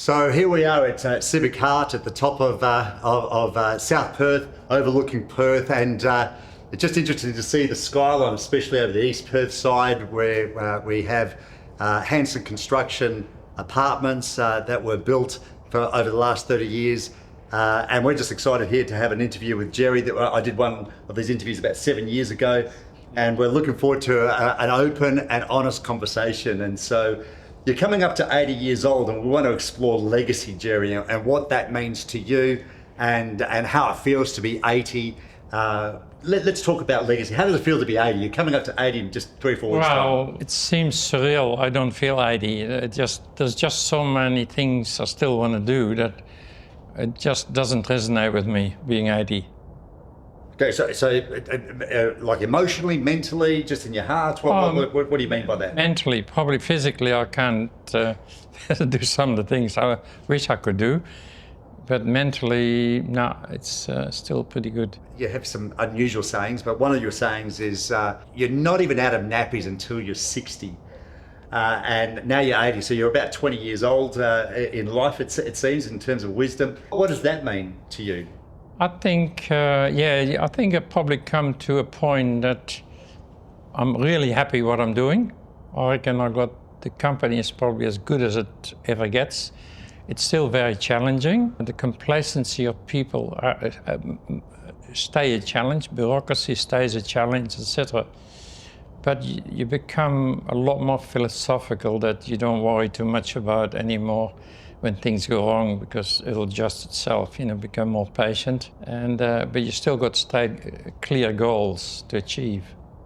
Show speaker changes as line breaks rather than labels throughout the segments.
So here we are at Civic Heart at the top of South Perth, overlooking Perth, and it's just interesting to see the skyline, especially over the East Perth side, where we have Hanssen construction apartments that were built for over the last 30 years. And we're just excited here to have an interview with Gerry. I did one of these interviews about 7 years ago, and we're looking forward to an open and honest conversation. And so you're coming up to 80 years old, and we want to explore legacy, Gerry, and what that means to you and how it feels to be 80. Let's talk about legacy. How does it feel to be 80? You're coming up to 80 in just 3 or 4 weeks' time.
Well, it seems surreal. I don't feel 80. There's just so many things I still want to do that it just doesn't resonate with me, being 80.
Okay, so like emotionally, mentally, just in your heart, what do you mean by that?
Mentally, probably physically, I can't do some of the things I wish I could do. But mentally, no, it's still pretty good.
You have some unusual sayings, but one of your sayings is you're not even out of nappies until you're 60. And now you're 80, so you're about 20 years old in life, it seems, in terms of wisdom. What does that mean to you?
I think, I think I've probably come to a point that I'm really happy what I'm doing. I reckon the company is probably as good as it ever gets. It's still very challenging. The complacency of people stay a challenge, bureaucracy stays a challenge, etc. But you become a lot more philosophical, that you don't worry too much about anymore when things go wrong, because it'll adjust itself, become more patient. But you still got clear goals to achieve.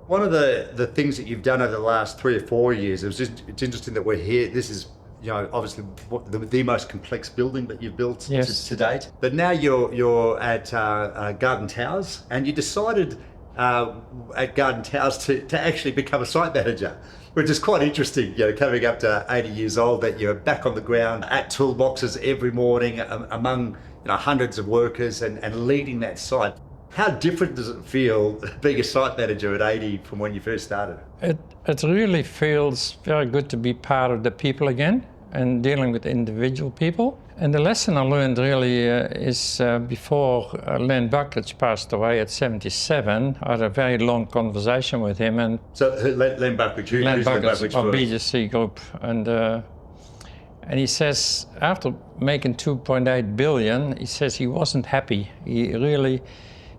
One of the things that you've done over the last 3 or 4 years, it's interesting that we're here. This is obviously the most complex building that you've built to date. But now you're at Garden Towers, and you decided at Garden Towers to actually become a site manager, which is quite interesting, coming up to 80 years old, that you're back on the ground at toolboxes every morning among hundreds of workers and leading that site. How different does it feel being a site manager at 80 from when you first started?
It really feels very good to be part of the people again and dealing with individual people. And the lesson I learned really is before Len Buckledge passed away at 77, I had a very long conversation with him. And
so Len Buckledge, who's Len Buckledge
of BGC Group. And he says, after making 2.8 billion, he says he wasn't happy. He really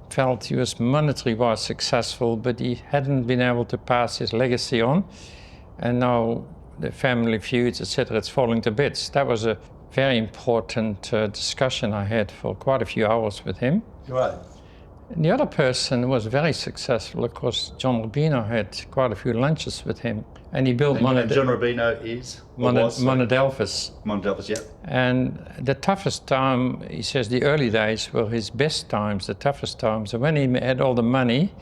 felt he was monetary-wise successful, but he hadn't been able to pass his legacy on. And now the family feuds, etc., it's falling to bits. That was a very important discussion I had for quite a few hours with him.
Right.
And the other person was very successful, of course. John Rubino had quite a few lunches with him. And he built
John Rubino is?
Monadelphous.
Monadelphous, yeah.
And the toughest time, he says, the early days were his best times, the toughest times. And when he had all the money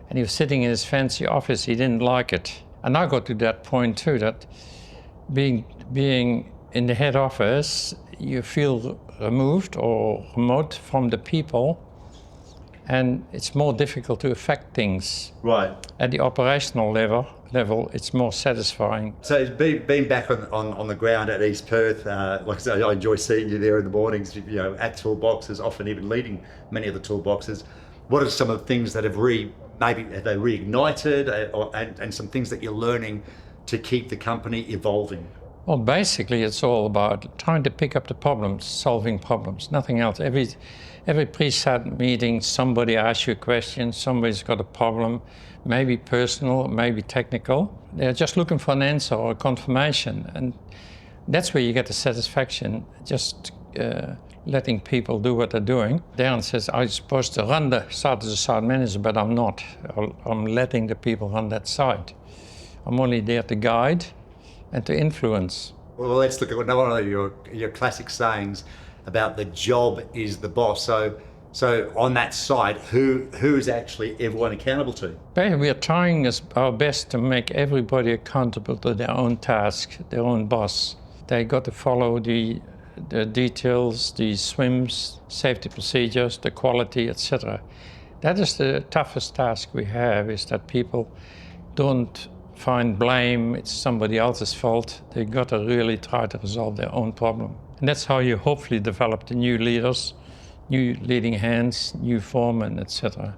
and he was sitting in his fancy office, he didn't like it. And I got to that point too, that being in the head office, you feel removed or remote from the people, and it's more difficult to affect things.
Right. At
the operational level, it's more satisfying.
So being back on the ground at East Perth, like I say, I enjoy seeing you there in the mornings, at toolboxes, often even leading many of the toolboxes. What are some of the things that have they reignited, and some things that you're learning to keep the company evolving?
Well, basically, it's all about trying to pick up the problems, solving problems, nothing else. Every pre-start meeting, somebody asks you a question, somebody's got a problem, maybe personal, maybe technical. They're just looking for an answer or a confirmation, and that's where you get the satisfaction, just letting people do what they're doing. Darren says, I'm supposed to run the site as a site manager, but I'm not. I'm letting the people run that site. I'm only there to guide and to influence.
Well, let's look at one of your classic sayings about the job is the boss. So on that site, who is actually everyone accountable to?
We are trying our best to make everybody accountable to their own task, their own boss. They got to follow the details, the swims, safety procedures, the quality, etc. That is the toughest task we have, is that people don't find blame, it's somebody else's fault. They got to really try to resolve their own problem. And that's how you hopefully develop the new leaders, new leading hands, new foremen, etc.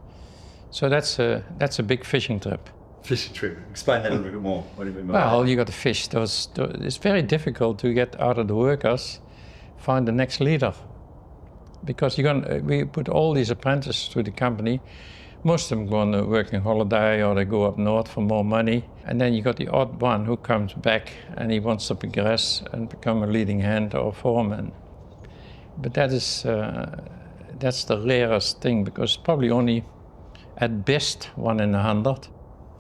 So that's a big fishing trip.
Fishing trip. Explain that a little bit more. What do you mean by
Well,
that?
you got to fish. It's very difficult to get out of the workers, find the next leader, because we put all these apprentices through the company. Most of them go on a working holiday or they go up north for more money. And then you got the odd one who comes back and he wants to progress and become a leading hand or foreman. But that's the rarest thing, because probably only at best 1 in 100.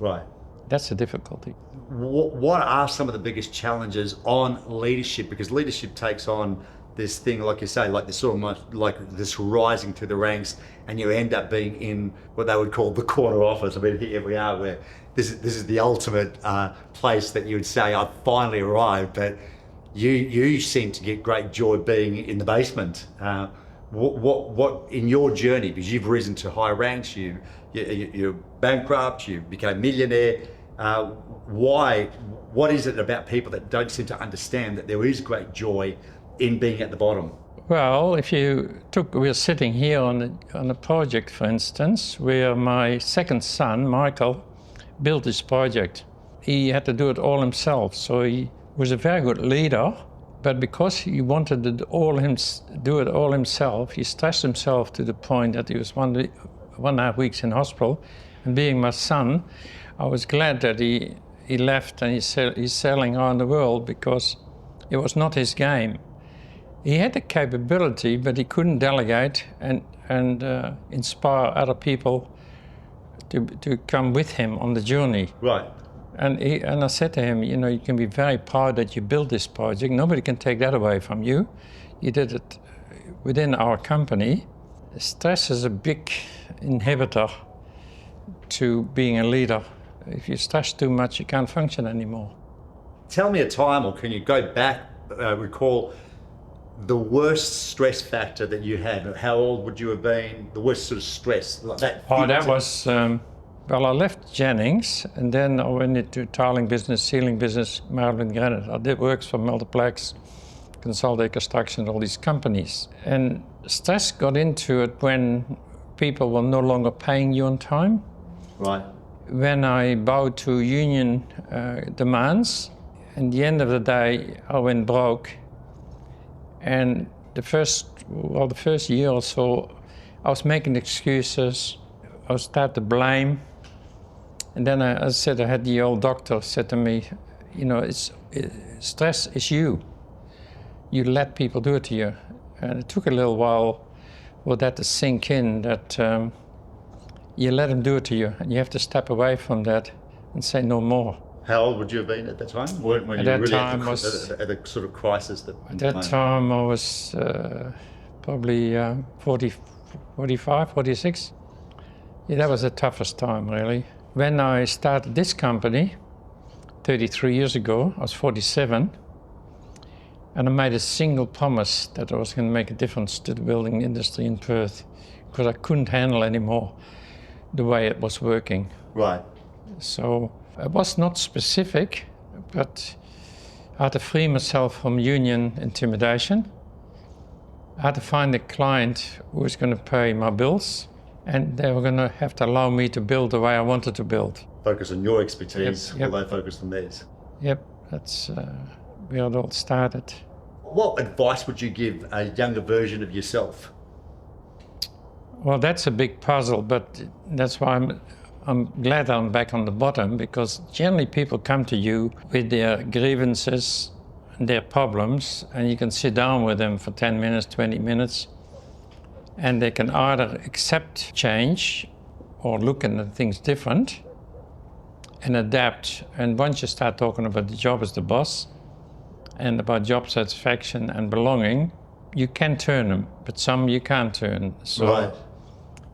Right.
That's the difficulty.
What are some of the biggest challenges on leadership? Because leadership takes on this thing, like you say, like this sort of much, like this rising to the ranks, and you end up being in what they would call the corner office. I mean, here we are, where this is the ultimate place that you would say, I've finally arrived. But you seem to get great joy being in the basement. What in your journey, because you've risen to high ranks, you're bankrupt, you became millionaire. What is it about people that don't seem to understand that there is great joy in being at the bottom?
Well, we're sitting here on a project, for instance, where my second son, Michael, built this project. He had to do it all himself, so he was a very good leader, but because he wanted to do it all himself, he stressed himself to the point that he was 1.5 weeks in hospital. And being my son, I was glad that he left and he's sailing around the world, because it was not his game. He had the capability, but he couldn't delegate and inspire other people to come with him on the journey.
Right.
And I said to him, you can be very proud that you built this project. Nobody can take that away from you. You did it within our company. Stress is a big inhibitor to being a leader. If you stress too much, you can't function anymore.
Tell me a time, or can you go back, recall the worst stress factor that you had? How old would you have been? The worst sort of stress, like that?
Oh, that was, well, I left Jennings and then I went into tiling business, sealing business, marble and granite. I did works for Multiplex, Consolidated Construction, all these companies. And stress got into it when people were no longer paying you on time.
Right.
When I bowed to union demands, at the end of the day, I went broke. And the first year or so, I was making excuses. I started to blame. And then I had the old doctor said to me, stress is you. You let people do it to you. And it took a little while for that to sink in, that you let them do it to you. And you have to step away from that and say no more.
How old would you have been at that time? When you were really at the sort of crisis?
At that time I was probably 45, 46. Yeah, that was the toughest time, really. When I started this company 33 years ago, I was 47, and I made a single promise that I was going to make a difference to the building industry in Perth, because I couldn't handle anymore the way it was working.
Right.
So it was not specific, but I had to free myself from union intimidation. I had to find a client who was going to pay my bills, and they were going to have to allow me to build the way I wanted to build.
Focus on your expertise,
Yep.
while they focused on theirs.
Yep, that's where it all started.
What advice would you give a younger version of yourself?
Well, that's a big puzzle, but that's why I'm glad I'm back on the bottom, because generally people come to you with their grievances and their problems, and you can sit down with them for 10 minutes, 20 minutes, and they can either accept change or look at things different and adapt. And once you start talking about the job as the boss and about job satisfaction and belonging, you can turn them, but some you can't turn. So
Right.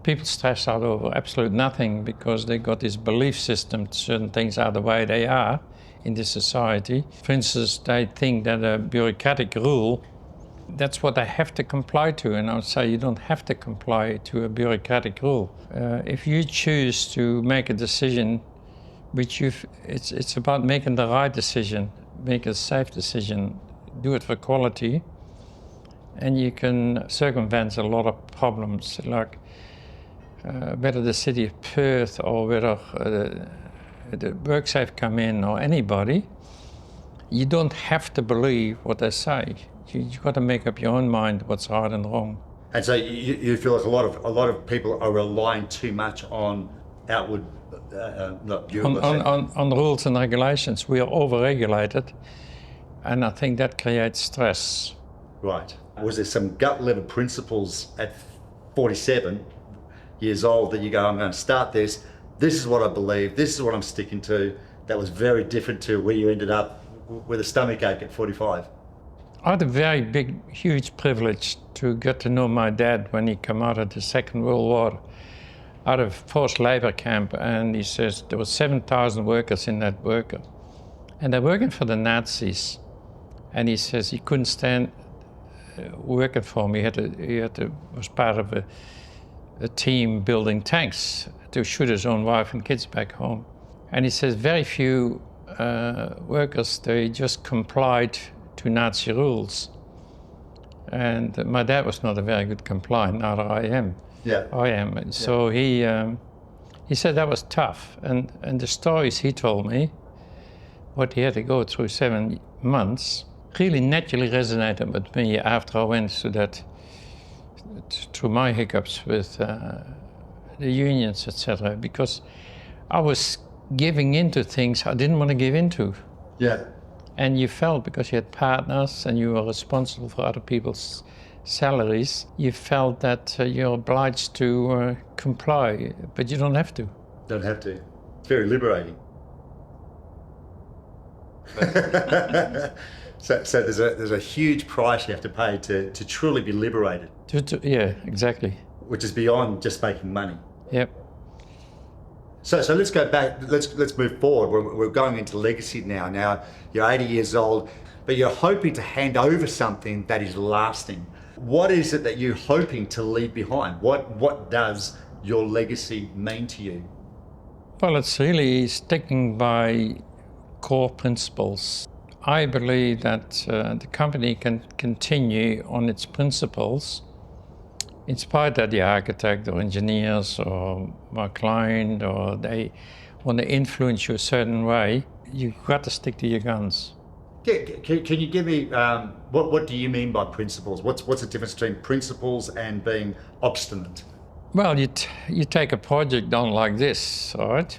people stress out over absolute nothing because they got this belief system certain things are the way they are in this society. For instance, they think that a bureaucratic rule, that's what they have to comply to. And I would say you don't have to comply to a bureaucratic rule. If you choose to make a decision, it's about making the right decision, make a safe decision, do it for quality, and you can circumvent a lot of problems, like whether the city of Perth or whether the WorkSafe come in or anybody. You don't have to believe what they say. You've got to make up your own mind what's right and wrong.
And so you feel like a lot of people are relying too much on outward, not you,
on rules and regulations. We are over-regulated, and I think that creates stress.
Right. Was there some gut level principles at 47 years old that you go, I'm going to start this is what I believe, this is what I'm sticking to, that was very different to where you ended up with a stomachache at 45?
I had a very big, huge privilege to get to know my dad when he came out of the Second World War, out of forced labor camp, and he says there were 7,000 workers in that worker, and they're working for the Nazis. And he says he couldn't stand working for me. He was part of a team building tanks to shoot his own wife and kids back home. And he says very few workers, they just complied to Nazi rules. And my dad was not a very good complier, neither I am.
Yeah.
I am. So he said that was tough. And the stories he told me, what he had to go through 7 months, really naturally resonated with me after I went through my hiccups with the unions, etc. Because I was giving into things I didn't want to give into.
Yeah.
And you felt, because you had partners and you were responsible for other people's salaries, you felt that you're obliged to comply, but you don't have to.
Don't have to. It's very liberating. So there's a huge price you have to pay to truly be liberated.
Yeah, exactly.
Which is beyond just making money.
Yep.
So let's go back. Let's move forward. We're going into legacy now. Now you're 80 years old, but you're hoping to hand over something that is lasting. What is it that you're hoping to leave behind? What does your legacy mean to you?
Well, it's really sticking by core principles. I believe that the company can continue on its principles, inspired by the architect or engineers or my client, or they want to influence you a certain way. You've got to stick to your guns.
Can you give me, what do you mean by principles? What's the difference between principles and being obstinate? Well,
you take a project on like this, all right,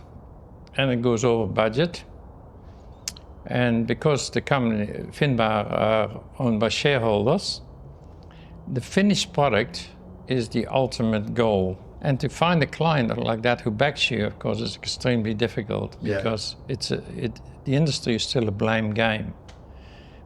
and it goes over budget. And because the company, Finbar, are owned by shareholders, the finished product is the ultimate goal. And to find a client like that who backs you, of course, is extremely difficult, because the industry is still a blame game.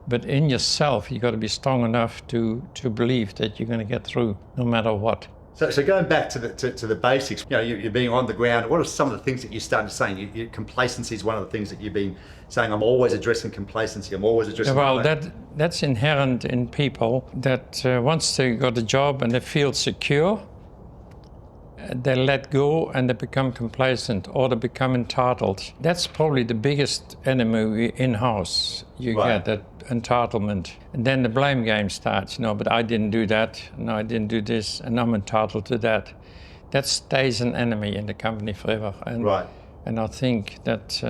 But in yourself, you've got to be strong enough to believe that you're going to get through, no matter what.
So going back to the basics, you're being on the ground. What are some of the things that you're starting to say? Complacency is one of the things that you've been saying. I'm always addressing complacency. I'm always addressing.
Well, that's inherent in people. That once they got a job and they feel secure, they let go and they become complacent, or they become entitled. That's probably the biggest enemy in-house. You get that entitlement. And then the blame game starts, but I didn't do that, no, I didn't do this, and I'm entitled to that. That stays an enemy in the company forever. And I think that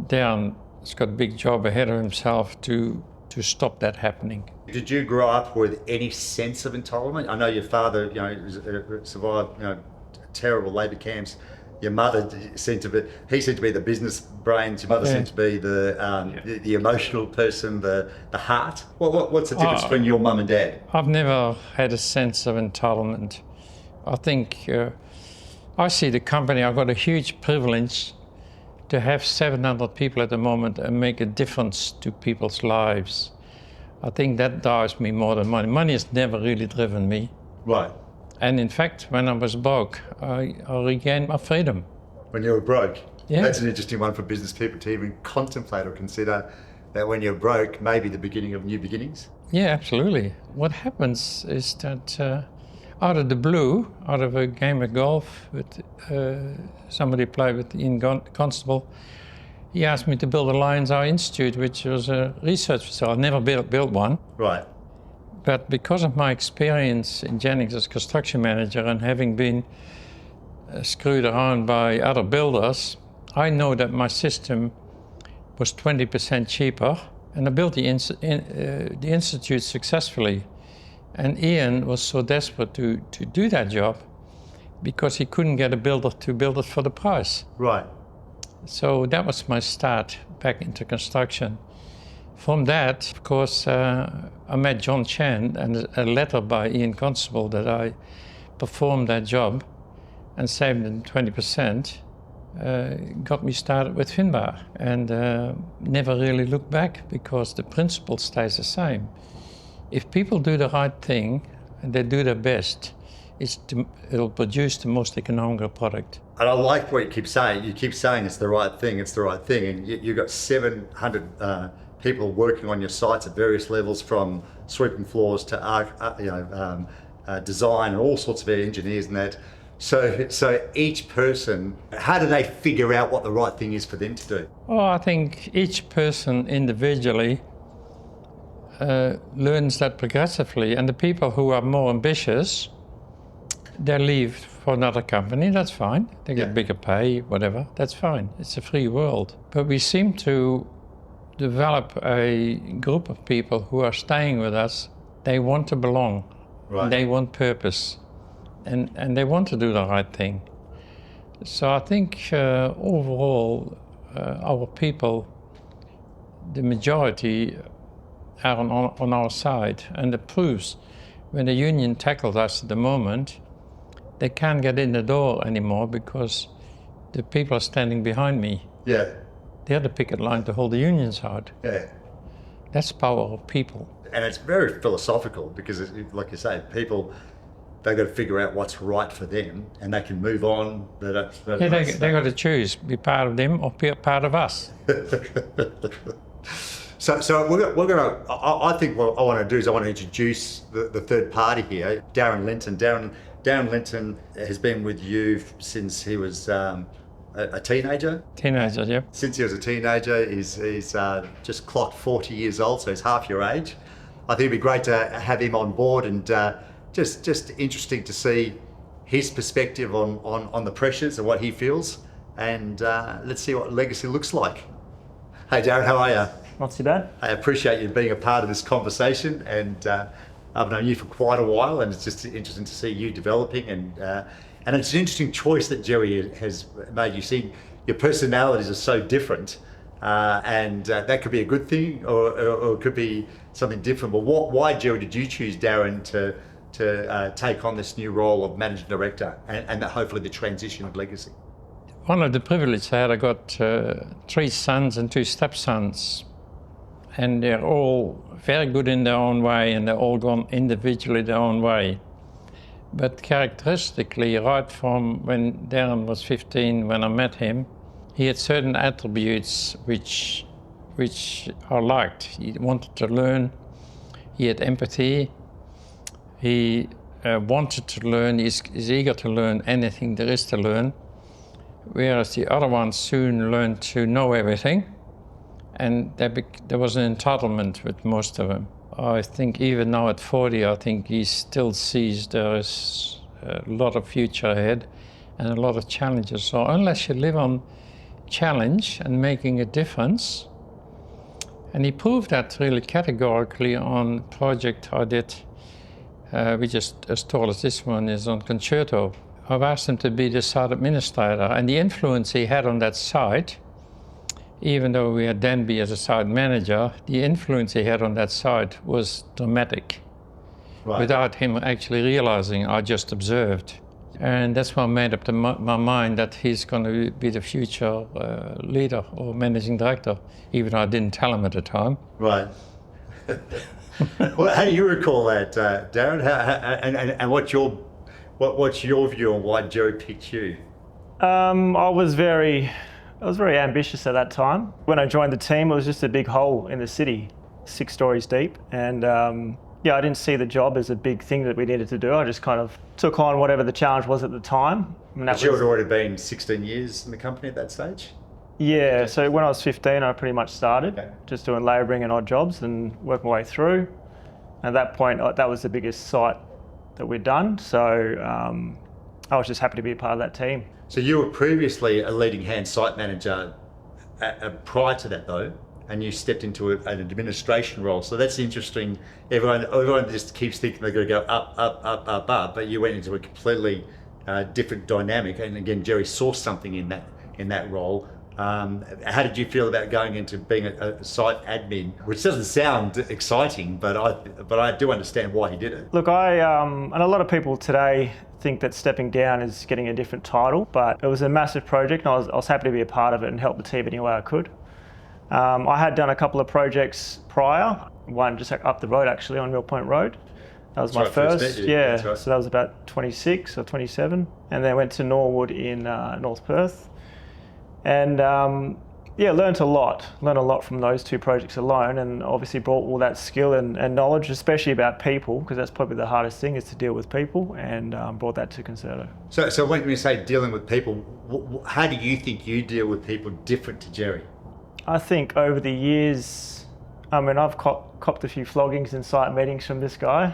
Darren has got a big job ahead of himself to stop that happening.
Did you grow up with any sense of entitlement? I know your father, survived, terrible labour camps. Your mother seemed to be the business brains. Your mother seemed to be the emotional person, the heart. What's the difference between your mum and dad?
I've never had a sense of entitlement. I think I see the company. I've got a huge privilege to have 700 people at the moment and make a difference to people's lives. I think that drives me more than money. Money has never really driven me.
Right.
And in fact, when I was broke, I regained my freedom.
When you were broke?
Yeah.
That's an interesting one for business people to even contemplate or consider, that when you're broke, maybe the beginning of new beginnings.
Yeah, absolutely. What happens is that out of the blue, out of a game of golf with somebody played with Ian Constable, he asked me to build a Lions Eye Institute, which was a research facility. I never built one.
Right.
But because of my experience in Jennings as construction manager and having been screwed around by other builders, I know that my system was 20% cheaper, and I built the institute successfully. And Ian was so desperate to do that job because he couldn't get a builder to build it for the price.
Right.
So that was my start back into construction. From that, of course, I met John Chan, and a letter by Ian Constable that I performed that job and saved them 20% got me started with Finbar, and never really looked back because the principle stays the same. If people do the right thing and they do their best, it'll produce the most economical product.
And I like what you keep saying. You keep saying it's the right thing, it's the right thing. And you've got 700 people working on your sites at various levels, from sweeping floors to design and all sorts of engineers and that. So each person, how do they figure out what the right thing is for them to do?
Oh, I think each person individually learns that progressively. And the people who are more ambitious, they leave for another company, that's fine. They get bigger pay, whatever, that's fine. It's a free world. But we seem to develop a group of people who are staying with us. They want to belong,
right.
They want purpose, and they want to do the right thing. So I think overall, our people, the majority are on our side, and it proves when the union tackled us at the moment, they can't get in the door anymore because the people are standing behind me.
Yeah.
They're the picket line to hold the unions out.
Yeah.
That's power of people.
And it's very philosophical because, like you say, people, they've got to figure out what's right for them and they can move on. They
got to choose, be part of them or be part of us.
So we're going to, I think what I want to do is I want to introduce the third party here, Darren Linton. Darren Linton has been with you since he was a teenager.
Teenager, yep.
Since he was a teenager, he's just clocked 40 years old, so he's half your age. I think it'd be great to have him on board, and just interesting to see his perspective on the pressures and what he feels. And let's see what Lagacy looks like. Hey Darren, how are you?
Not too bad.
I appreciate you being a part of this conversation, and I've known you for quite a while, and it's just interesting to see you developing, and it's an interesting choice that Gerry has made. You see, your personalities are so different, and that could be a good thing, or it could be something different. But why, Gerry, did you choose Darren to take on this new role of managing director, and hopefully the transition of Lagacy?
One of the privileges I had, I got 3 sons and 2 stepsons, and they're all very good in their own way, and they're all gone individually their own way. But characteristically, right from when Darren was 15, when I met him, he had certain attributes which I liked. He wanted to learn, he had empathy, he wanted to learn, he's eager to learn anything there is to learn, whereas the other ones soon learned to know everything, and there was an entitlement with most of them. I think even now at 40, I think he still sees there is a lot of future ahead and a lot of challenges. So unless you live on challenge and making a difference, and he proved that really categorically on a project I did, which is as tall as this one is on Concerto. I've asked him to be the site administrator, and the influence he had on that site, even though we had Denby as a site manager, the influence he had on that site was dramatic. Right. Without him actually realizing, I just observed. And that's why I made up my mind that he's going to be the future leader or managing director, even though I didn't tell him at the time.
Right. Well, how do you recall that, Darren? And what's your view on why Gerry picked you?
I was very ambitious at that time. When I joined the team, it was just a big hole in the city, 6 stories deep. And I didn't see the job as a big thing that we needed to do. I just kind of took on whatever the challenge was at the time.
But you had already been 16 years in the company at that stage?
Yeah, so when I was 15, I pretty much started just doing labouring and odd jobs and worked my way through. At that point, that was the biggest site that we'd done. So I was just happy to be a part of that team.
So you were previously a leading hand site manager prior to that though, and you stepped into an administration role. So that's interesting. Everyone just keeps thinking they're going to go up, but you went into a completely different dynamic. And again, Gerry saw something in that role. How did you feel about going into being a site admin, which doesn't sound exciting, but I do understand why he did it.
Look, and a lot of people today think that stepping down is getting a different title, but it was a massive project, and I was happy to be a part of it and help the team any way I could. I had done a couple of projects prior, one just up the road actually on Mill Point Road. That was my first. Yeah, right. So that was about 26 or 27, and then went to Norwood in North Perth. And learned a lot from those two projects alone, and obviously brought all that skill and knowledge, especially about people, because that's probably the hardest thing, is to deal with people, and brought that to Concerto.
So when you say dealing with people, how do you think you deal with people different to Gerry?
I think over the years, I've copped a few floggings in site meetings from this guy.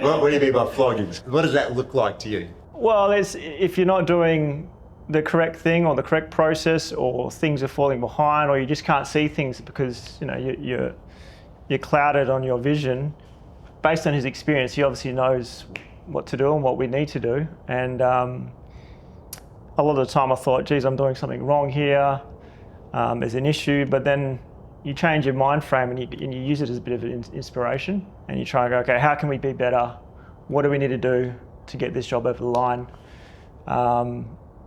What do you mean by floggings? What does that look like to you?
Well, if you're not doing the correct thing or the correct process, or things are falling behind, or you just can't see things because you're clouded on your vision. Based on his experience, he obviously knows what to do and what we need to do. And a lot of the time I thought, geez, I'm doing something wrong here. There's an issue, but then you change your mind frame and you use it as a bit of an inspiration, and you try and go, okay, how can we be better? What do we need to do to get this job over the line?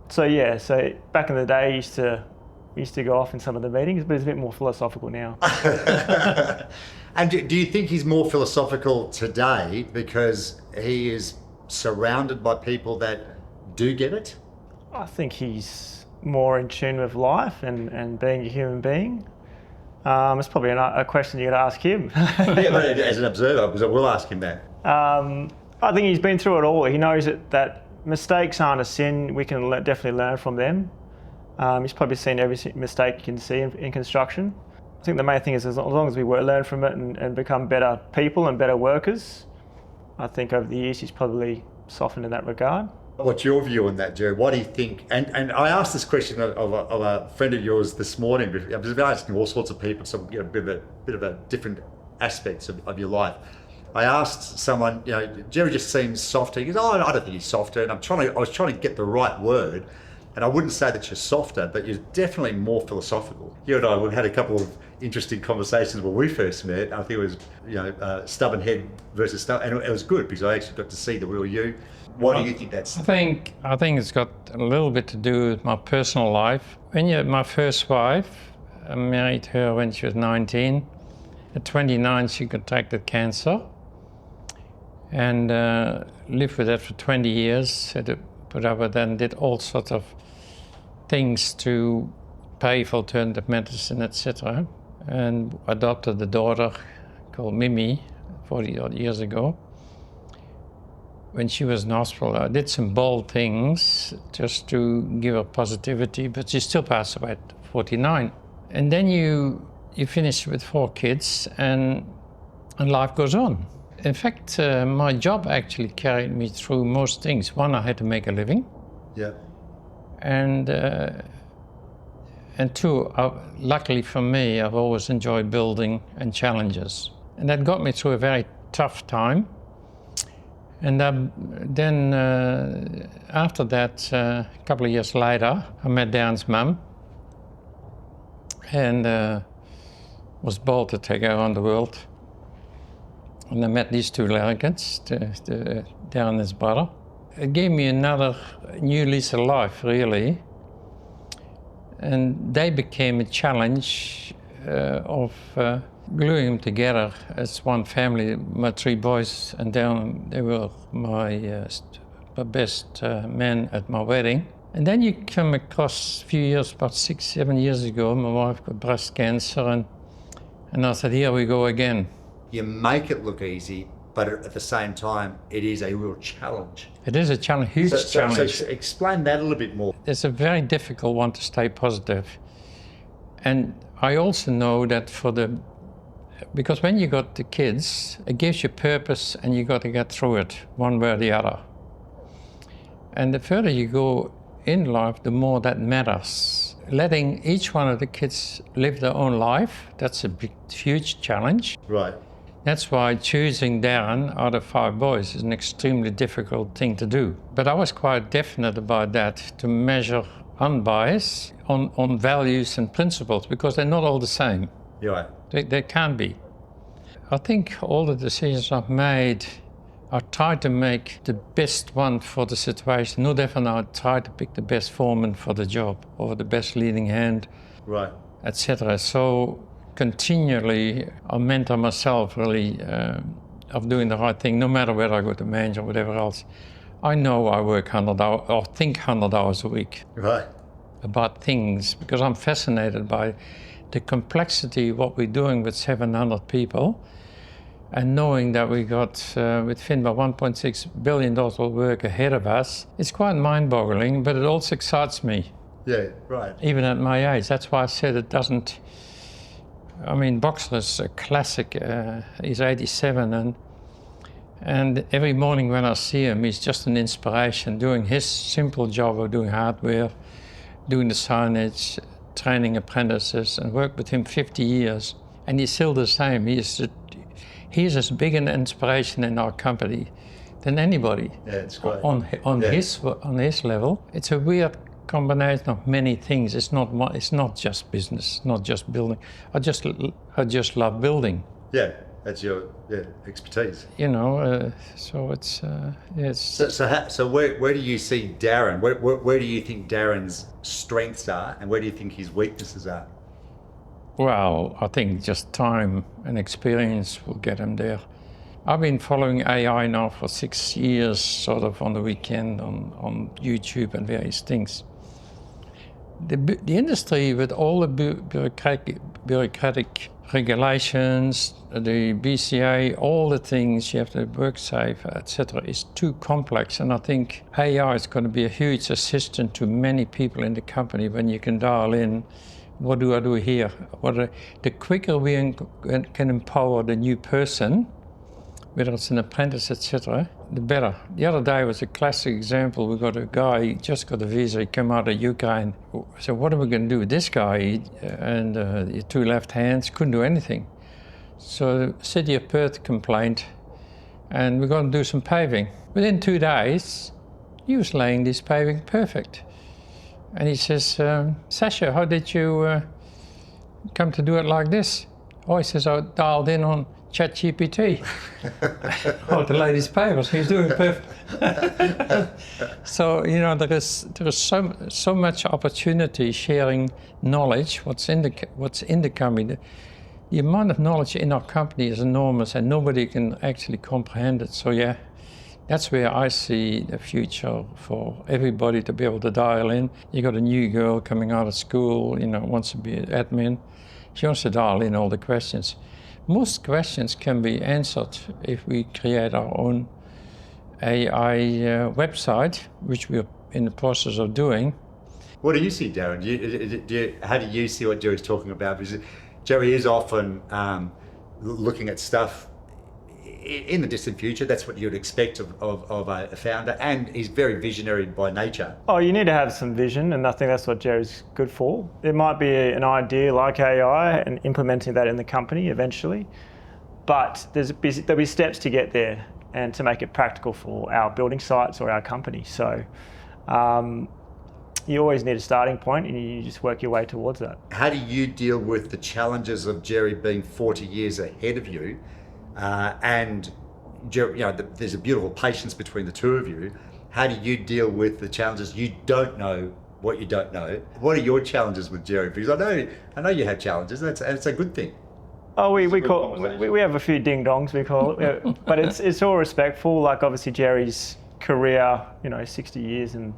So back in the day, I used to go off in some of the meetings, but it's a bit more philosophical now.
And do you think he's more philosophical today because he is surrounded by people that do get it?
I think he's more in tune with life and being a human being. It's probably a question you got to ask him.
Yeah, but as an observer, because I will ask him that.
I think he's been through it all. He knows that mistakes aren't a sin. We can definitely learn from them. He's probably seen every mistake you can see in construction. I think the main thing is as long as we learn from it and become better people and better workers, I think over the years he's probably softened in that regard.
What's your view on that, Gerry? What do you think? And I asked this question of a friend of yours this morning. I've been asking all sorts of people, some a bit of a different aspects of your life. I asked someone, Gerry just seems softer. He goes, oh, I don't think he's softer. And I was trying to get the right word. And I wouldn't say that you're softer, but you're definitely more philosophical. You and I, we've had a couple of interesting conversations when we first met. I think it was, stubborn head versus stubborn, and it was good because I actually got to see the real you. What do you think that's?
I think it's got a little bit to do with my personal life. My first wife, I married her when she was 19. At 29, she contracted cancer. And lived with that for 20 years, had to put up with that, and did all sorts of things to pay for alternative medicine, etc. And adopted a daughter called Mimi 40 odd years ago. When she was in hospital, I did some bold things just to give her positivity, but she still passed away at 49. And then you finish with 4 kids and life goes on. In fact, my job actually carried me through most things. One, I had to make a living.
Yeah.
And 2, luckily for me, I've always enjoyed building and challenges. And that got me through a very tough time. And then after that, a couple of years later, I met Darren's mum and was bold to take her around the world. And I met these 2 Larrigans, Darren and his brother. It gave me another new lease of life, really. And they became a challenge of gluing them together as one family. My 3 boys and Darren, they were my best men at my wedding. And then you come across a few years, about 6-7 years ago, my wife got breast cancer, and I said, here we go again.
You make it look easy, but at the same time, it is a real challenge.
It is a challenge, huge challenge.
So explain that a little bit more.
It's a very difficult one to stay positive. And I also know that for the Because when you got the kids, it gives you purpose and you got to get through it one way or the other. And the further you go in life, the more that matters. Letting each one of the kids live their own life, that's a big, huge challenge.
Right.
That's why choosing Darren out of 5 boys is an extremely difficult thing to do. But I was quite definite about that, to measure unbiased on values and principles, because they're not all the same.
You're right.
They can be. I think all the decisions I've made, I tried to make the best one for the situation. No different, I tried to pick the best foreman for the job, or the best leading hand,
Right.
etc. So continually, I mentor myself really of doing the right thing, no matter whether I go to manager or whatever else. I know I work 100 hours, or think 100 hours a week
Right.
about things, because I'm fascinated by the complexity of what we're doing with 700 people, and knowing that we got with Finbar $1.6 billion of work ahead of us. It's quite mind-boggling, but it also excites me,
Yeah. Right.
even at my age. That's why I said it doesn't. I mean, Boxer is a classic. He's 87, and every morning when I see him, he's just an inspiration, doing his simple job of doing hardware, doing the signage, training apprentices, and worked with him 50 years. And he's still the same. He's as big an inspiration in our company than anybody.
Yeah, it's great.
On his level. It's a weird combination of many things. It's not just business, not just building. I just love building.
Yeah, that's your expertise.
You know, so it's yes.
So where do you see Darren? Where do you think Darren's strengths are, and where do you think his weaknesses are?
Well, I think just time and experience will get him there. I've been following AI now for 6 years, sort of on the weekend on YouTube and various things. The industry, with all the bureaucratic regulations, the BCA, all the things, you have to work safe, etc., is too complex. And I think AI is going to be a huge assistant to many people in the company when you can dial in, what do I do here? The quicker we can empower the new person, whether it's an apprentice, etc., the better. The other day was a classic example. We got a guy, he just got a visa, he came out of Ukraine. So what are we going to do with this guy? And the 2 left hands, couldn't do anything. So the City of Perth complained, and we're going to do some paving. Within 2 days, he was laying this paving perfect. And he says, Sasha, how did you come to do it like this? Oh, he says, I dialed in on ChatGPT. Oh, the latest papers, he's doing perfect. So, you know, there is so much opportunity sharing knowledge, what's in the company. The amount of knowledge in our company is enormous, and nobody can actually comprehend it. So yeah, that's where I see the future for everybody to be able to dial in. You got a new girl coming out of school, you know, wants to be an admin. She wants to dial in all the questions. Most questions can be answered if we create our own AI website, which we're in the process of doing.
What do you see, Darren? How do you see what Gerry's talking about? Because Gerry is often looking at stuff in the distant future. That's what you'd expect of a founder, and he's very visionary by nature.
Oh, you need to have some vision, and I think that's what Gerry's good for. It might be an idea like AI and implementing that in the company eventually, but there'll be steps to get there and to make it practical for our building sites or our company. So you always need a starting point, and you just work your way towards that.
How do you deal with the challenges of Gerry being 40 years ahead of you? And Gerry, you know, there's a beautiful patience between the two of you. How do you deal with the challenges? You don't know what you don't know. What are your challenges with Gerry? Because I know you have challenges, and it's a good thing.
Oh, we have a few ding dongs, we call it, but it's all respectful. Like obviously Gerry's career, you know, 60 years in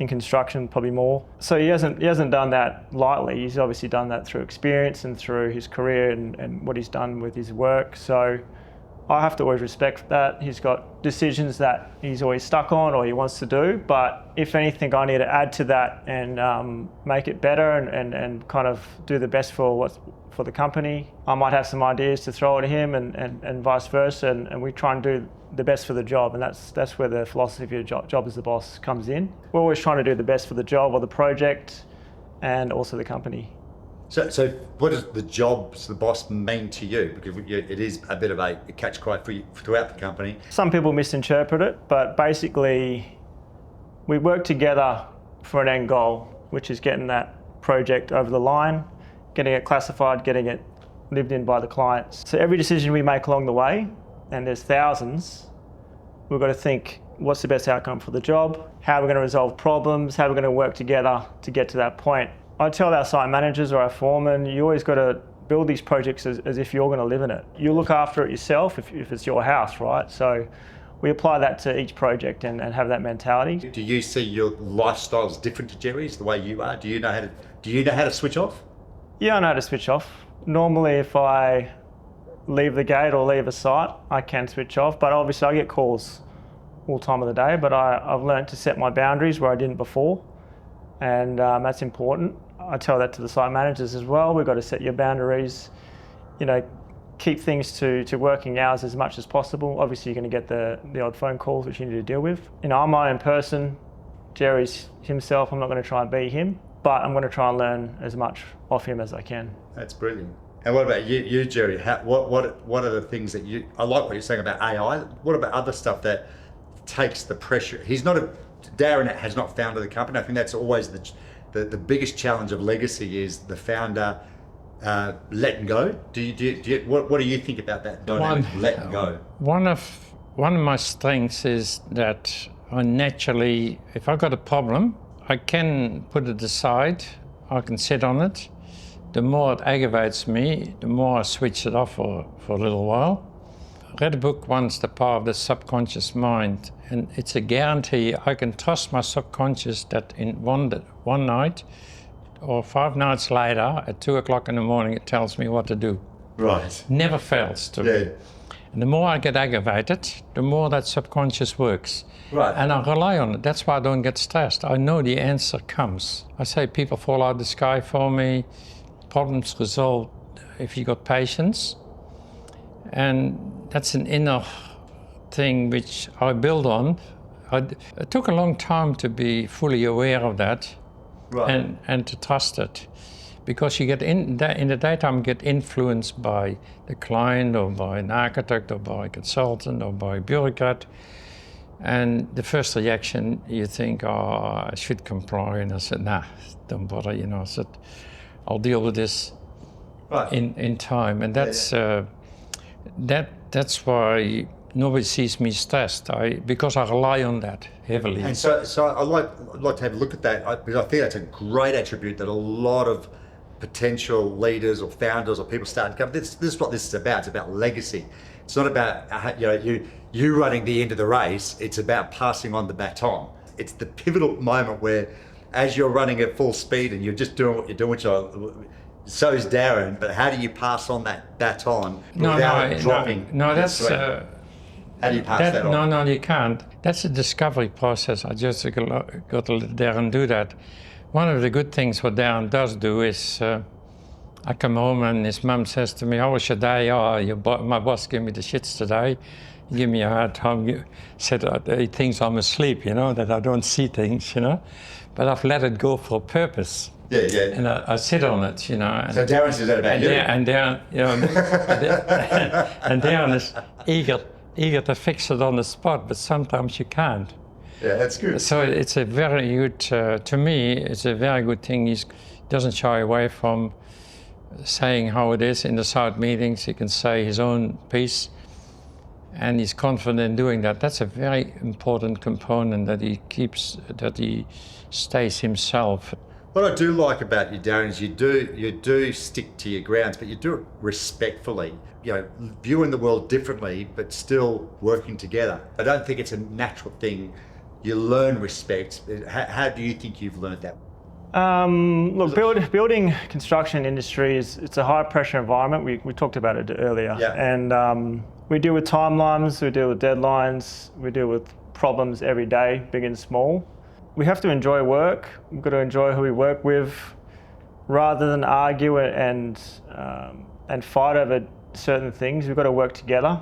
construction, probably more. So he hasn't done that lightly. He's obviously done that through experience and through his career and what he's done with his work. So I have to always respect that. He's got decisions that he's always stuck on or he wants to do, but if anything, I need to add to that and make it better and kind of do the best for the company. I might have some ideas to throw at him and vice versa, and we try and do the best for the job, and that's where the philosophy of job as the boss comes in. We're always trying to do the best for the job or the project and also the company.
So what does the job as the boss mean to you? Because it is a bit of a catch cry for you throughout the company.
Some people misinterpret it, but basically we work together for an end goal, which is getting that project over the line, getting it classified, getting it lived in by the clients. So every decision we make along the way, and there's thousands, we've got to think, what's the best outcome for the job? How are we going to resolve problems? How are we going to work together to get to that point? I tell our site managers or our foremen, you always got to build these projects as if you're going to live in it. You look after it yourself if it's your house, right? So we apply that to each project and have that mentality.
Do you see your lifestyle as different to Gerry's, the way you are? Do you know how to switch off?
Yeah, I know how to switch off. Normally, if I leave the gate or leave a site, I can switch off, but obviously I get calls all time of the day, but I've learned to set my boundaries where I didn't before, and that's important. I tell that to the site managers as well. We've got to set your boundaries, keep things to working hours as much as possible. Obviously, you're going to get the odd phone calls which you need to deal with. I'm my own person. Gerry's himself. I'm not going to try and be him, but I'm going to try and learn as much off him as I can.
That's brilliant. And what about you Gerry? What are the things that I like what you're saying about AI. What about other stuff that takes the pressure? Darren has not founded the company. I think that's always the biggest challenge of Lagacy is the founder letting go. What do you think about that dynamic, letting go?
One of my strengths is that I naturally, if I've got a problem, I can put it aside, I can sit on it. The more it aggravates me, the more I switch it off for a little while. I read a book once, The Power of the Subconscious Mind, and it's a guarantee I can trust my subconscious that in one night or 5 nights later at 2 o'clock in the morning it tells me what to do.
Right.
Never fails to me. And the more I get aggravated, the more that subconscious works.
Right.
And I rely on it. That's why I don't get stressed. I know the answer comes. I say people fall out of the sky for me. Problems resolved if you got patience. And that's an inner thing which I build on. It took a long time to be fully aware of that, right, and to trust it. Because you get in the daytime, get influenced by the client or by an architect or by a consultant or by a bureaucrat. And the first reaction, you think, oh, I should comply. And I said, nah, don't bother. I said, I'll deal with this in time. And that's that's why nobody sees me stressed. Because I rely on that heavily.
And so I'd like to have a look at that, because I think that's a great attribute that a lot of potential leaders or founders or people starting to come. This is what this is about. It's about legacy. It's not about you running the end of the race. It's about passing on the baton. It's the pivotal moment where, as you're running at full speed and you're just doing what you're doing, which so is Darren. But how do you pass on that baton without dropping?
No, that's.
How do you pass that on?
No, you can't. That's a discovery process. I just got to let Darren do that. One of the good things what Darren does do is, I come home and his mum says to me, how was your day? Oh, my boss gave me the shits today. He gave me a hard time. He said he thinks I'm asleep, that I don't see things, But I've let it go for a purpose.
Yeah.
And I sit on it, And,
so Darren says that about you?
And Darren, and Darren is eager to fix it on the spot, but sometimes you can't.
Yeah, that's good.
So it's a very good, to me, it's a very good thing. He doesn't shy away from saying how it is in the side meetings. He can say his own piece, and he's confident in doing that. That's a very important component that he stays himself.
What I do like about you, Darren, is you do stick to your grounds, but you do it respectfully. Viewing the world differently, but still working together. I don't think it's a natural thing. You learn respect. How do you think you've learned that?
Look, building construction industry it's a high pressure environment. We talked about it earlier,
Yeah.
and we deal with timelines, we deal with deadlines, we deal with problems every day, big and small. We have to enjoy work. We've got to enjoy who we work with, rather than argue and fight over certain things. We've got to work together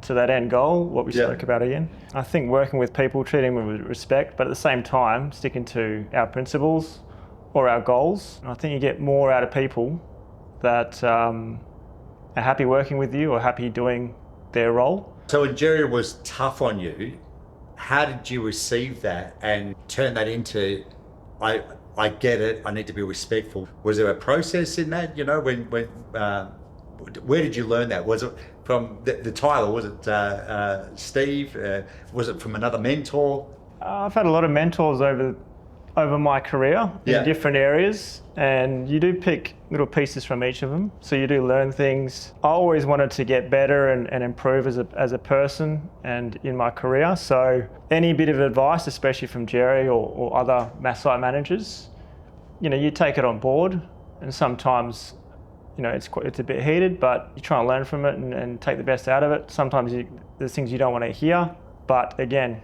to that end goal, what we spoke about again. I think working with people, treating them with respect, but at the same time sticking to our principles or our goals. I think you get more out of people that are happy working with you or happy doing their role.
So when Gerry was tough on you, how did you receive that and turn that into, I get it, I need to be respectful? Was there a process in that, where did you learn that? Was it from the Tyler? Was it Steve? Was it from another mentor?
I've had a lot of mentors over my career in different areas, and you do pick little pieces from each of them, so you do learn things. I always wanted to get better and improve as a person and in my career, so any bit of advice, especially from Gerry or other site managers, you take it on board, and sometimes it's a bit heated, but you try and learn from it and take the best out of it. Sometimes there's things you don't want to hear, but again,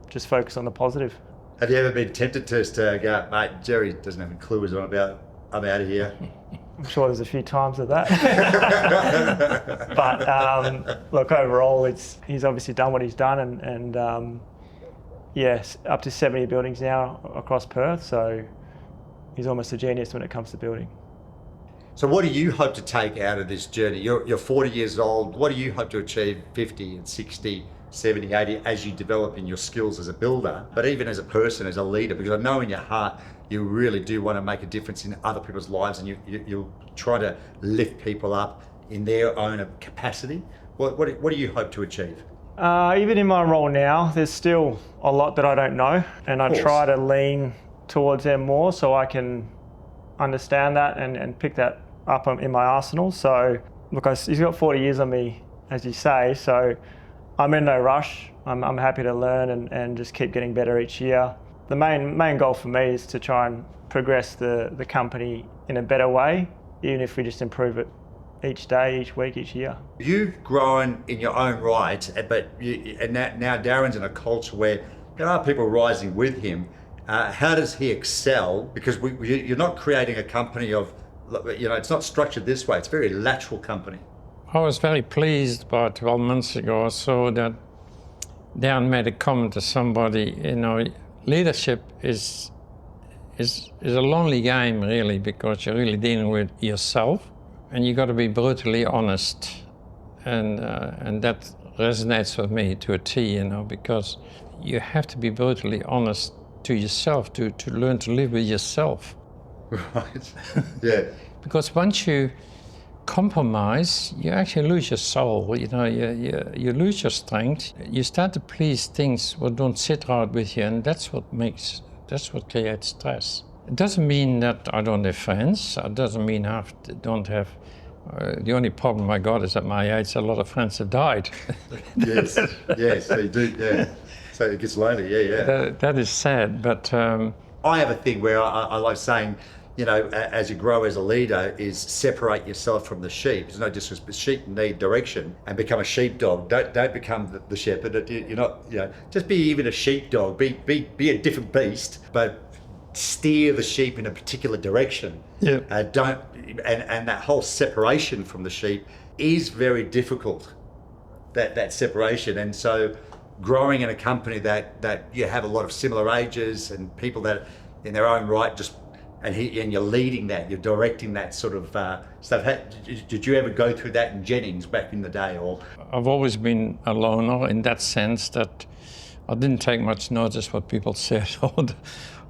just focus on the positive.
Have you ever been tempted to go, mate, Gerry doesn't have a clue what I'm about, I'm out of here?
I'm sure there's a few times of that. But look, overall, he's obviously done what he's done, and yes, up to 70 buildings now across Perth, so he's almost a genius when it comes to building.
So what do you hope to take out of this journey? You're 40 years old. What do you hope to achieve 50 and 60, 70, 80 as you develop in your skills as a builder, but even as a person, as a leader? Because I know in your heart you really do want to make a difference in other people's lives, and you try to lift people up in their own capacity. What do you hope to achieve?
Even in my role now, there's still a lot that I don't know, and I try to lean towards them more so I can understand that and pick that up in my arsenal. So look, he's got 40 years on me, as you say, so I'm in no rush. I'm happy to learn and just keep getting better each year. The main goal for me is to try and progress the company in a better way, even if we just improve it each day, each week, each year.
You've grown in your own right, but now Darren's in a culture where there are people rising with him. How does he excel? Because you're not creating a company of, it's not structured this way. It's a very lateral company.
I was very pleased about 12 months ago or so that Darren made a comment to somebody, leadership is a lonely game, really, because you're really dealing with yourself, and you got to be brutally honest, and that resonates with me to a T, because you have to be brutally honest to yourself to learn to live with yourself.
Right. Yeah.
Because once you compromise, you actually lose your soul. You lose your strength. You start to please things that don't sit right with you, and that's what creates stress. It doesn't mean that I don't have friends. It doesn't mean I don't have. The only problem I got is at my age, a lot of friends have died.
Yes, they do. Yeah, so it gets lonely. Yeah.
That is sad, but.
I have a thing where I like saying, as you grow as a leader, is separate yourself from the sheep. There's no disrespect. Sheep need direction, and become a sheepdog. Don't become the shepherd. You're not. Just be even a sheepdog. Be a different beast, but steer the sheep in a particular direction.
Yeah.
And that whole separation from the sheep is very difficult. That separation, and so growing in a company that you have a lot of similar ages and people that in their own right and you're leading that, you're directing that sort of stuff. Did you ever go through that in Jennings back in the day? Or
I've always been a loner in that sense that I didn't take much notice what people said.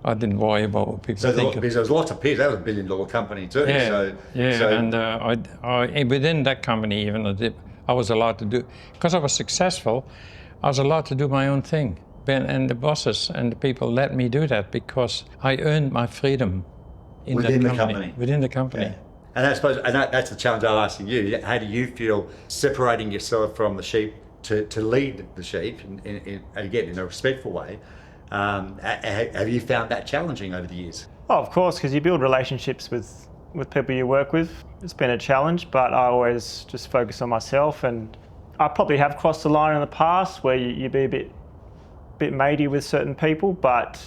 I didn't worry about what people think.
Because there was lots of peers. That was $1 billion company too.
And I within that company even I was allowed to do, because I was successful, I was allowed to do my own thing. And the bosses and the people let me do that because I earned my freedom within the company.
Yeah. And that's the challenge I'm asking you. How do you feel separating yourself from the sheep to lead the sheep, and again, in a respectful way? Have you found that challenging over the years?
Oh, of course, because you build relationships with people you work with. It's been a challenge, but I always just focus on myself, and I probably have crossed the line in the past where you be a bit matey with certain people, but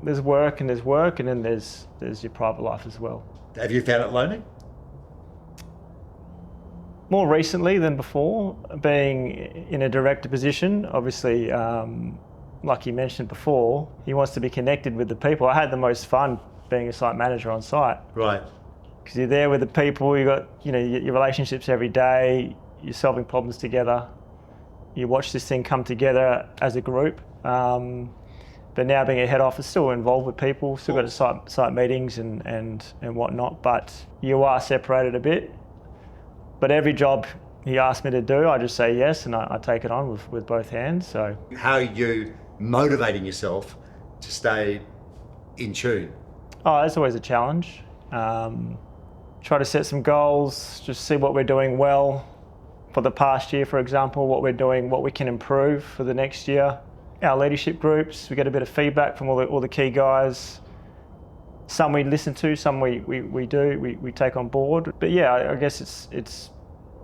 there's work, and then there's your private life as well.
Have you found it lonely?
More recently than before, being in a director position, obviously, like you mentioned before, he wants to be connected with the people. I had the most fun being a site manager on site.
Right.
Because you're there with the people, you got your relationships every day, you're solving problems together, you watch this thing come together as a group. But now being a head office, still involved with people, still got site meetings and whatnot, but you are separated a bit. But every job he asked me to do, I just say yes, and I take it on with both hands. So
how are you motivating yourself to stay in tune?
Oh, it's always a challenge. Try to set some goals, just see what we're doing well for the past year, for example, what we're doing, what we can improve for the next year. Our leadership groups, we get a bit of feedback from all the key guys. Some we listen to, some we take on board. But yeah, I guess it's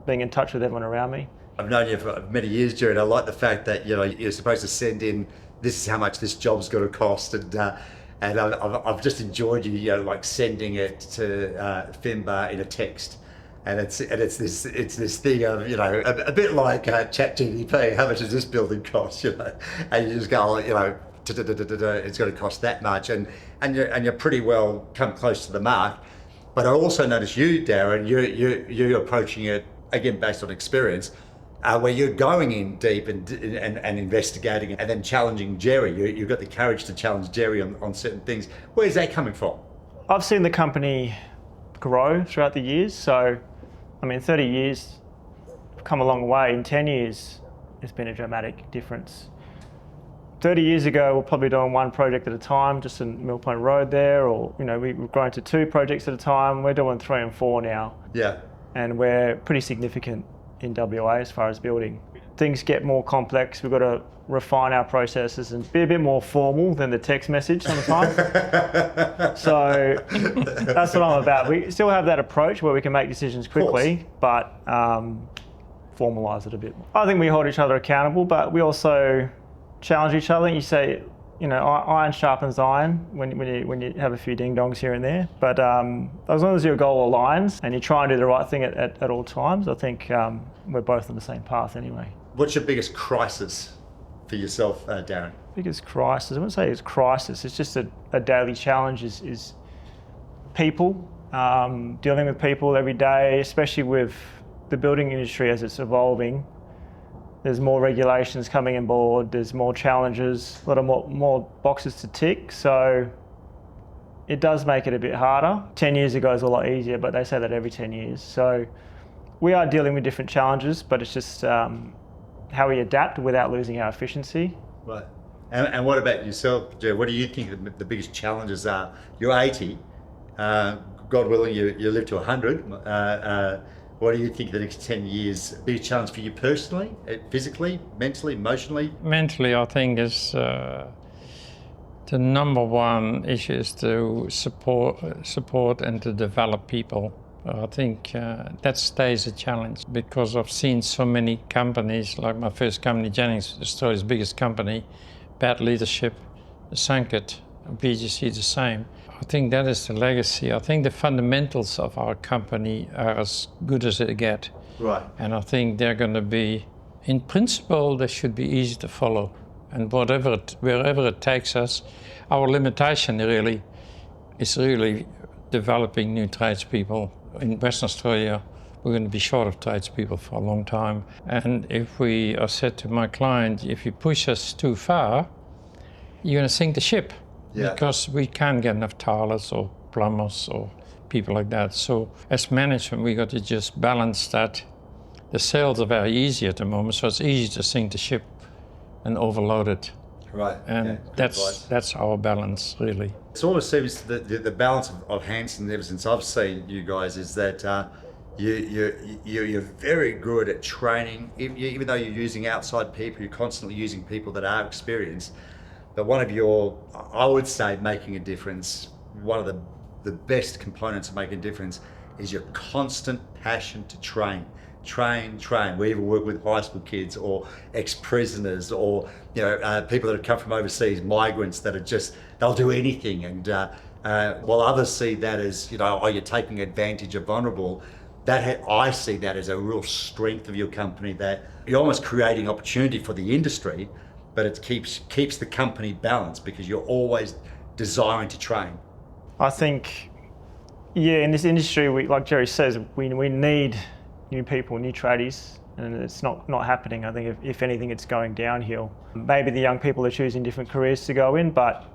being in touch with everyone around me.
I've known you for many years, Gerry, and I like the fact that you're supposed to send in, this is how much this job's going to cost, and I've just enjoyed you, like sending it to Finbar in a text, and it's this thing of a bit like ChatGPT. How much does this building cost? And you just go, it's going to cost that much, and you're pretty well come close to the mark. But I also noticed you, Darren, you're approaching it again based on experience. Where you're going in deep and investigating and then challenging Gerry. You've got the courage to challenge Gerry on certain things. Where's that coming from?
I've seen the company grow throughout the years. So, 30 years, I've come a long way. In 10 years, it's been a dramatic difference. 30 years ago, we're probably doing one project at a time, just in Mill Point Road there, or we've grown to 2 projects at a time. We're doing 3 and 4 now.
Yeah. And
we're pretty significant in WA as far as building. Things get more complex. We've got to refine our processes and be a bit more formal than the text message sometimes. So that's what I'm about. We still have that approach where we can make decisions quickly, but formalise it a bit. I think we hold each other accountable, but we also challenge each other. You say, iron sharpens iron when you have a few ding-dongs here and there. But as long as your goal aligns and you try and do the right thing at all times, I think we're both on the same path anyway.
What's your biggest crisis for yourself, Darren?
Biggest crisis? I wouldn't say it's crisis. It's just a daily challenge is people, dealing with people every day, especially with the building industry as it's evolving. There's more regulations coming on board, there's more challenges, a lot of more boxes to tick, so it does make it a bit harder. 10 years ago is a lot easier, but they say that every 10 years. So we are dealing with different challenges, but it's just how we adapt without losing our efficiency.
Right. And what about yourself, Gerry? What do you think the biggest challenges are? You're 80, God willing you live to 100. What do you think the next 10 years be a challenge for you personally, physically, mentally, emotionally?
Mentally, I think is the number one issue is to support and to develop people. I think that stays a challenge because I've seen so many companies, like my first company, Jennings, Australia's biggest company, bad leadership, sunk it. BGC the same. I think that is the legacy. I think the fundamentals of our company are as good as they get.
Right.
And I think they're going to be, in principle, they should be easy to follow. And wherever it takes us, our limitation is developing new tradespeople. In Western Australia, we're going to be short of tradespeople for a long time. And if I said to my client, if you push us too far, you're going to sink the ship. Yeah. Because we can't get enough tilers or plumbers or people like that. So as management, we got to just balance that. The sales are very easy at the moment, so it's easy to sink the ship and overload it.
Right.
And that's our balance, really.
It almost seems the balance of Hanssen ever since I've seen you guys is that you're very good at training. Even though you're using outside people, you're constantly using people that are experienced. But one of your, I would say, making a difference one of the best components of making a difference is your constant passion to train. We even work with high school kids or ex-prisoners or people that have come from overseas, migrants that are just, they'll do anything. And while others see that as, you're taking advantage of vulnerable, I see that as a real strength of your company, that you're almost creating opportunity for the industry, but it keeps the company balanced because you're always desiring to train.
I think, in this industry, like Gerry says, we need new people, new tradies, and it's not happening. I think if anything, it's going downhill. Maybe the young people are choosing different careers to go in, but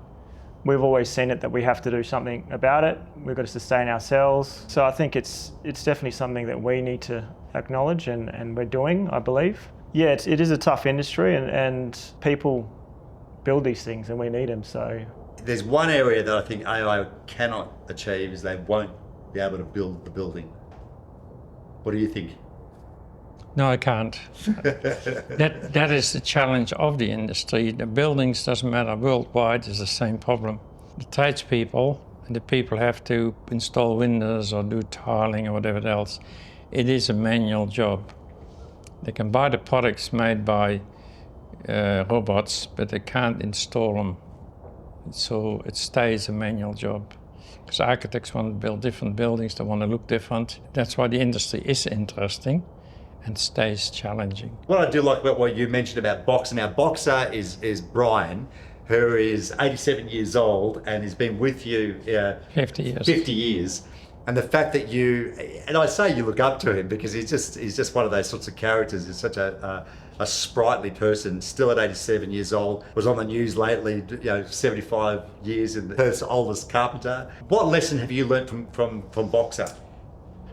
we've always seen it that we have to do something about it. We've got to sustain ourselves. So I think it's definitely something that we need to acknowledge, and we're doing, I believe. Yeah, it is a tough industry, and people build these things, and we need them. So
there's one area that I think AI cannot achieve is they won't be able to build the building. What do you think?
No, I can't. That is the challenge of the industry. The buildings, doesn't matter, worldwide is the same problem. The tradespeople and the people have to install windows or do tiling or whatever else. It is a manual job. They can buy the products made by robots, but they can't install them. So it stays a manual job. Because architects want to build different buildings, they want to look different. That's why the industry is interesting and stays challenging.
What I do like about what you mentioned about Boxer. Now, Boxer is Brian, who is 87 years old and has been with you
50 years.
50 years. And the fact that and I say you look up to him because he's just one of those sorts of characters. He's such a sprightly person, still at 87 years old, was on the news lately, 75 years and Perth's oldest carpenter. What lesson have you learnt from Boxer?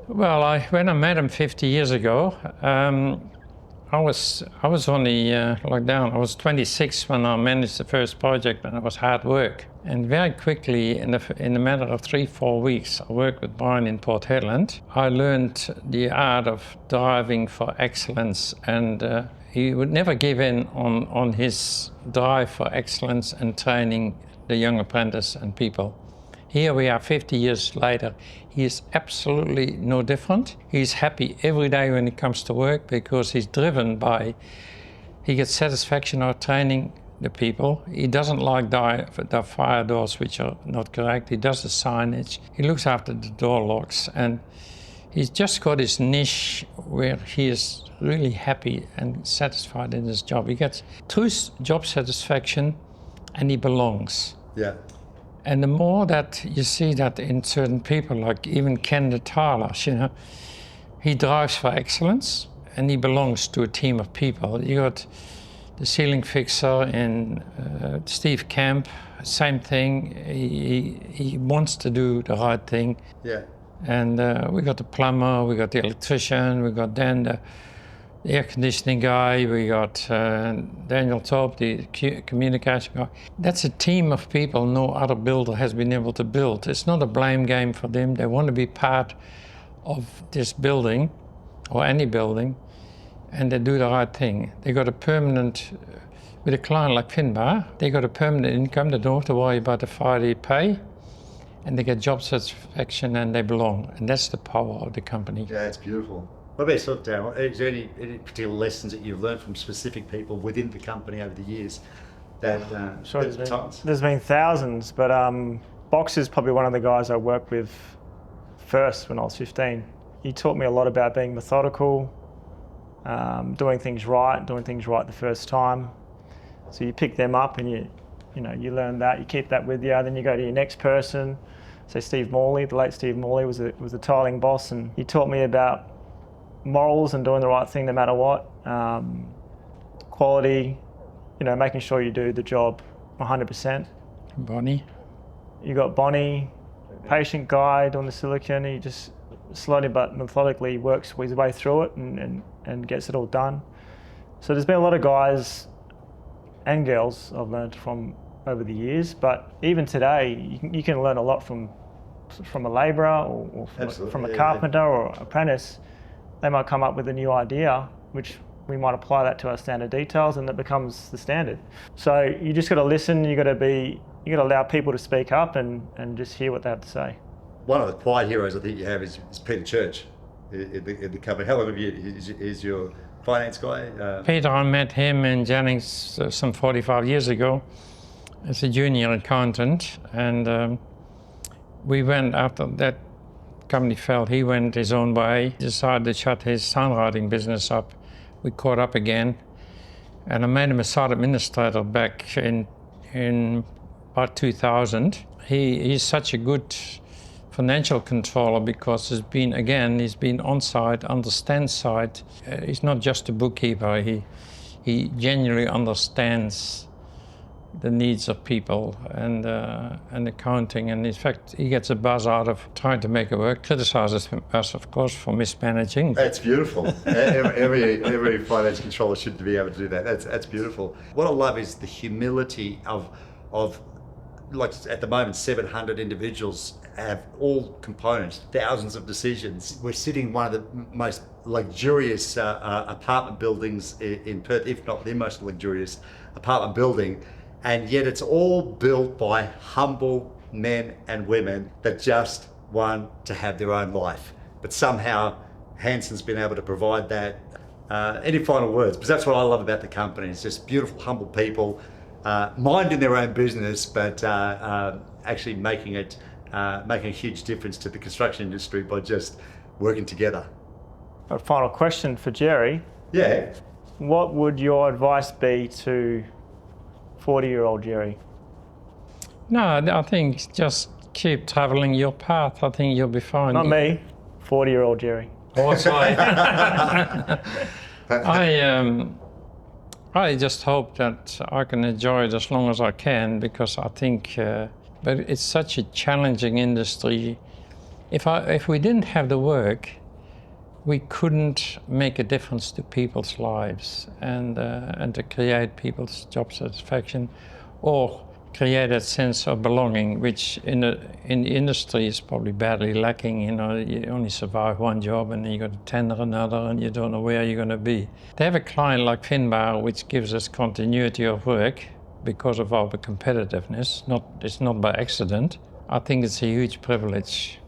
Well, when I met him 50 years ago, I was only locked down. I was 26 when I managed the first project, and it was hard work. And very quickly, in the matter of 3-4 weeks, I worked with Brian in Port Hedland. I learned the art of driving for excellence, and he would never give in on his drive for excellence and training the young apprentice and people. Here we are 50 years later. He is absolutely no different. He's happy every day when he comes to work because he's driven by, he gets satisfaction out of training the people. He doesn't like the fire doors which are not correct. He does the signage. He looks after the door locks, and he's just got his niche where he is really happy and satisfied in his job. He gets true job satisfaction and he belongs.
Yeah.
And the more that you see that in certain people, like even Ken the Tylers, he drives for excellence and he belongs to a team of people. You got the ceiling fixer in Steve Camp, same thing. He wants to do the right thing.
Yeah.
And we got the plumber, we got the electrician, we got Dan the air conditioning guy, we got Daniel Top, the communication guy. That's a team of people no other builder has been able to build. It's not a blame game for them. They want to be part of this building or any building, and they do the right thing. They got a permanent, with a client like Finbar, they got a permanent income. They don't have to worry about the Friday pay, and they get job satisfaction and they belong. And that's the power of the company.
Yeah, it's beautiful. What about yourself, Darryl? Is there any particular lessons that you've learned from specific people within the company over the years?
There's been thousands, but Box is probably one of the guys I worked with first when I was 15. He taught me a lot about being methodical, doing things right the first time. So you pick them up and you learn that, you keep that with you, then you go to your next person. So Steve Morley, the late Steve Morley, was a tiling boss, and he taught me about morals and doing the right thing no matter what, quality, making sure you do the job 100%.
Bonnie.
You got Bonnie, patient guy doing the silicon. He just slowly but methodically works his way through it and gets it all done. So there's been a lot of guys and girls I've learned from over the years, but even today you can learn a lot from a labourer or from a carpenter or apprentice. They might come up with a new idea, which we might apply that to our standard details, and that becomes the standard. So you just got to listen. You got to be you got to allow people to speak up and just hear what they have to say.
One of the quiet heroes I think you have is Peter Church in the company. How long have you, is your finance guy?
Peter, I met him in Jennings some 45 years ago as a junior accountant, and we went after that company fell. He went his own way, decided to shut his handwriting business up. We caught up again, and I made him a site administrator back in about 2000. He's such a good financial controller because he's been on site, understands site. He's not just a bookkeeper. He genuinely understands the needs of people and accounting, and in fact he gets a buzz out of trying to make it work. Criticizes us of course for mismanaging.
That's beautiful. every finance controller should be able to do that. That's beautiful. What I love is the humility of like at the moment 700 individuals have all components, thousands of decisions. We're sitting in one of the most luxurious apartment buildings in Perth, if not the most luxurious apartment building. And yet it's all built by humble men and women that just want to have their own life. But somehow Hanssen's been able to provide that. Any final words? Because that's what I love about the company. It's just beautiful, humble people, minding their own business, but actually making a huge difference to the construction industry by just working together.
A final question for Gerry.
Yeah.
What would your advice be to 40-year-old Gerry?
No, I think just keep traveling your path. I think you'll be fine.
Not me, 40-year-old Gerry.
Oh, sorry. I just hope that I can enjoy it as long as I can, because I think, but it's such a challenging industry. If we didn't have the work, we couldn't make a difference to people's lives and to create people's job satisfaction or create that sense of belonging, which in the industry is probably badly lacking. You know, you only survive one job and then you got to tender another and you don't know where you're going to be. To have a client like Finbar, which gives us continuity of work because of our competitiveness, it's not by accident, I think it's a huge privilege.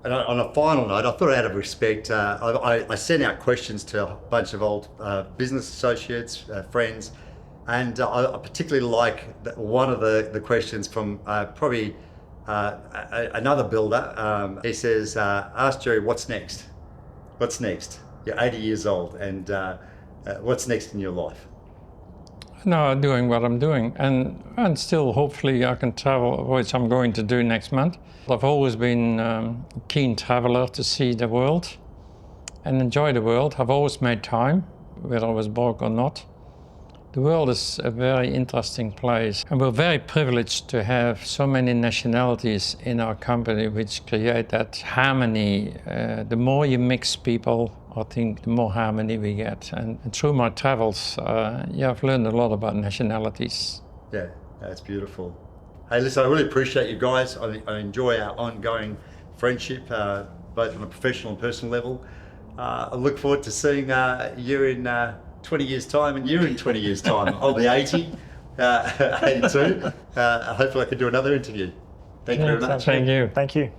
And on a final note, I thought out of respect, I sent out questions to a bunch of old business associates, friends, and I particularly like one of the questions from probably another builder. He says, ask Gerry, what's next? What's next? You're 80 years old, and what's next in your life?
No, doing what I'm doing, and still hopefully I can travel, which I'm going to do next month. I've always been a keen traveller to see the world and enjoy the world. I've always made time, whether I was broke or not. The world is a very interesting place, and we're very privileged to have so many nationalities in our company which create that harmony. The more you mix people, I think the more harmony we get. And through my travels, I've learned a lot about nationalities.
Yeah, that's beautiful. Hey, listen, I really appreciate you guys. I enjoy our ongoing friendship, both on a professional and personal level. I look forward to seeing you in 20 years' time and you in 20 years' time. I'll be 80, 82. Hopefully I can do another interview. Thank you very much.
Thank you.
Thank you.